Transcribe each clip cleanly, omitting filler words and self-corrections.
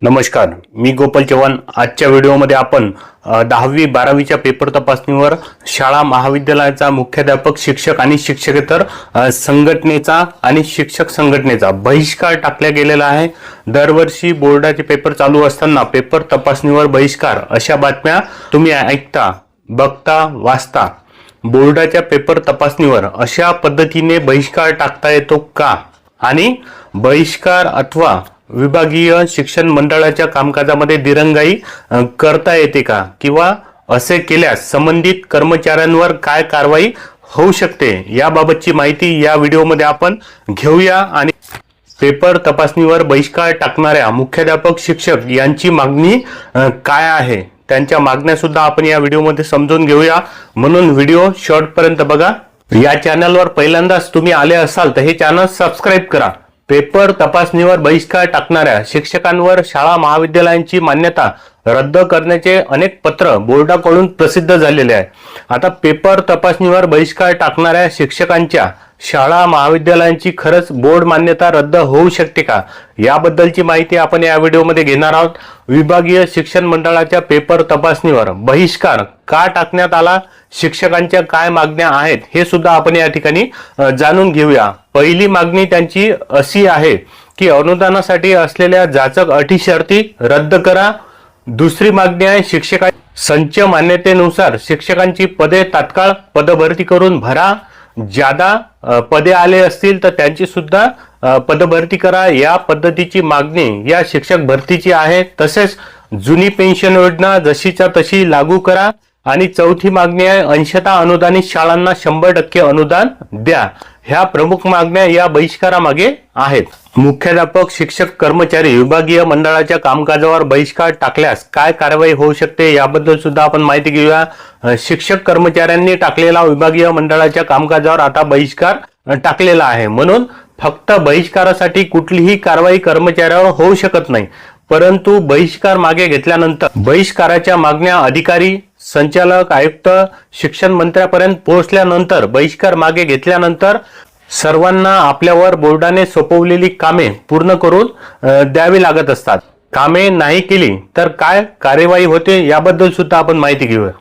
नमस्कार, मी गोपाल चव्हाण। आजच्या व्हिडिओमध्ये आपण 10वी 12वीच्या पेपर तपासणीवर शाळा महाविद्यालयाचा मुख्याध्यापक, शिक्षक आणि शिक्षकेतर संघटनेचा आणि शिक्षक संघटनेचा बहिष्कार टाकला गेलेला आहे। दरवर्षी बोर्डाचे पेपर चालू असताना पेपर तपासणीवर बहिष्कार अशा बातम्या तुम्ही ऐकता, बघता, वाचता। बोर्डाच्या पेपर तपासणीवर अशा पद्धतीने बहिष्कार टाकता येतो का आणि बहिष्कार अथवा विभागीय शिक्षण मंडळाच्या कामकाजामध्ये दिरंगाई करता येते का, किंवा असे केल्यास संबंधित कर्मचाऱ्यांवर काय कारवाई होऊ शकते, याबाबतची माहिती या व्हिडिओमध्ये आपण घेऊया। आणि पेपर तपासणीवर बहिष्कार टाकणाऱ्या मुख्याध्यापक, शिक्षक यांची मागणी काय आहे, त्यांच्या मागण्या सुद्धा आपण या व्हिडिओमध्ये समजून घेऊया, म्हणून व्हिडिओ शेवटपर्यंत बघा। या चॅनलवर पहिल्यांदाच तुम्ही आले असाल तर हे चॅनल सबस्क्राइब करा। पेपर तपासणीवर बहिष्कार टाकणाऱ्या शिक्षकांवर शाळा महाविद्यालयांची मान्यता रद्द करण्याचे अनेक पत्र बोर्डाकडून प्रसिद्ध झालेले आहे। आता पेपर तपासणीवर बहिष्कार टाकणाऱ्या शिक्षकांच्या शाळा महाविद्यालयांची खरंच बोर्ड मान्यता रद्द होऊ शकते का, याबद्दलची माहिती आपण या व्हिडिओमध्ये घेणार आहोत। विभागीय शिक्षण मंडळाच्या पेपर तपासणीवर बहिष्कार का टाकण्यात आला, शिक्षकांच्या काय मागण्या आहेत हे सुद्धा आपण या ठिकाणी जाणून घेऊया। पहिली मागणी त्यांची अशी आहे की अनुदानासाठी असलेल्या जाचक अटी शर्ती रद्द करा। दुसरी मागणी आहे शिक्षक संच मान्यतेनुसार शिक्षकांची पदे तात्काळ पदभरती करून भरा। ज्यादा पदे आले असतील तर त्यांची सुद्धा पदभरती करा, या पद्धतीची मागणी या शिक्षक भरतीची आहे। तसेच जुनी पेन्शन योजना जशीच्या तशी लागू करा। आणि चौथी मागणी आहे अंशतः अनुदानित शाळांना 100% अनुदान द्या। ह्या प्रमुख मागण्या या बहिष्कारामागे आहेत। मुख्याध्यापक, शिक्षक, कर्मचारी विभागीय मंडळाच्या कामकाजावर बहिष्कार टाकल्यास काय कारवाई होऊ शकते, याबद्दल सुद्धा आपण माहिती घेऊया। शिक्षक कर्मचाऱ्यांनी टाकलेला विभागीय मंडळाच्या कामकाजावर आता बहिष्कार टाकलेला आहे, म्हणून फक्त बहिष्कारासाठी कुठलीही कारवाई कर्मचाऱ्यावर होऊ शकत नाही, परंतु बहिष्कार मागे घेतल्यानंतर बहिष्काराच्या मागण्या अधिकारी, संचालक, आयुक्त, शिक्षण मंत्र्यापर्यंत पोहोचल्यानंतर बहिष्कार मागे घेतल्यानंतर सर्वांना आपल्यावर बोर्डाने सोपवलेली कामे पूर्ण करून द्यावी लागत असतात। कामे नाही केली तर काय कार्यवाही होते, याबद्दल सुद्धा आपण माहिती घेऊया।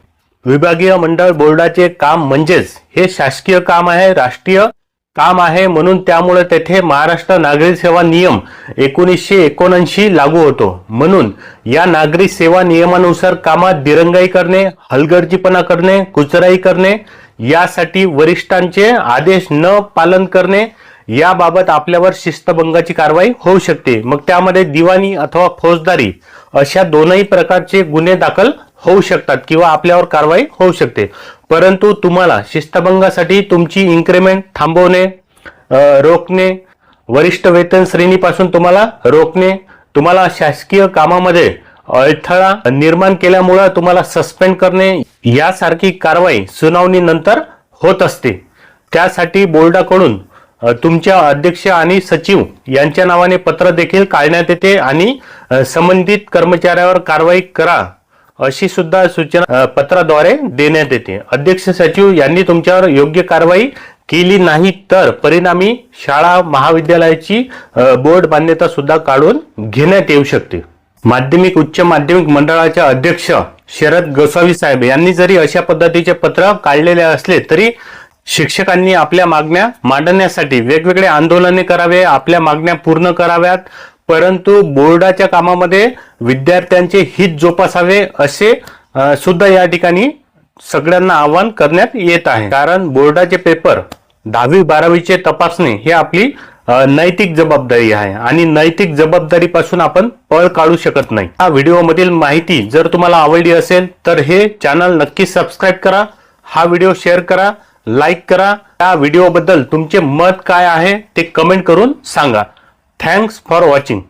विभागीय मंडळ बोर्डाचे काम म्हणजेच हे शासकीय काम आहे, राष्ट्रीय काम आहे, म्हणून त्यामुळे तेथे महाराष्ट्र नागरी सेवा नियम 1979 लागू होतो। म्हणून या नागरी सेवा नियमानुसार कामात दिरंगाई करणे, हलगर्जीपणा करणे, कुचराई करणे, यासाठी वरिष्ठांचे आदेश न पालन करणे, याबाबत आपल्यावर शिस्तभंगाची कारवाई होऊ शकते। मग त्यामध्ये दिवाणी अथवा फौजदारी अशा दोनही प्रकारचे गुन्हे दाखल होऊ शकतात किंवा आपल्यावर कारवाई होऊ शकते। परंतु तुम्हाला शिस्तभंगासाठी तुमची इन्क्रिमेंट थांबवणे, रोखणे, वरिष्ठ वेतन श्रेणीपासून तुम्हाला रोखणे, तुम्हाला शासकीय कामामध्ये अडथळा निर्माण केल्यामुळे तुम्हाला सस्पेंड करणे, यासारखी कारवाई सुनावणीनंतर होत असते। त्यासाठी बोर्डाकडून तुमच्या अध्यक्ष आणि सचिव यांच्या नावाने पत्र देखील काढण्यात येते आणि संबंधित कर्मचाऱ्यावर कारवाई करा अशी सुद्धा सूचना पत्राद्वारे देण्यात येते। अध्यक्ष, सचिव यांनी तुमच्यावर योग्य कारवाई केली नाही तर परिणामी शाळा महाविद्यालयाची बोर्ड मान्यता सुद्धा काढून घेण्यात येऊ शकते। माध्यमिक उच्च माध्यमिक मंडळाच्या अध्यक्ष शरद गोसावी साहेब यांनी जरी अशा पद्धतीचे पत्र काढलेले असले तरी शिक्षकांनी आपल्या मागण्या मांडण्यासाठी वेगवेगळे आंदोलने करावे, आपल्या मागण्या पूर्ण कराव्यात, परंतु बोर्डाच्या कामामध्ये विद्यार्थ्यांचे हित जोपासावे असे सुद्धा या ठिकाणी सगळ्यांना आवाहन करण्यात येत आहे। कारण बोर्डाचे पेपर 10वी 12वीचे तपासणे ही आपली नैतिक जबाबदारी आहे आणि नैतिक जबाबदारीपासून आपण पळ काढू शकत नाही। या व्हिडिओमधील माहिती जर तुम्हाला आवडली असेल तर हे चॅनल नक्की सबस्क्राइब करा, हा व्हिडिओ शेअर करा, लाईक करा। या व्हिडिओबद्दल तुमचे मत काय आहे ते कमेंट करून सांगा। Thanks for watching.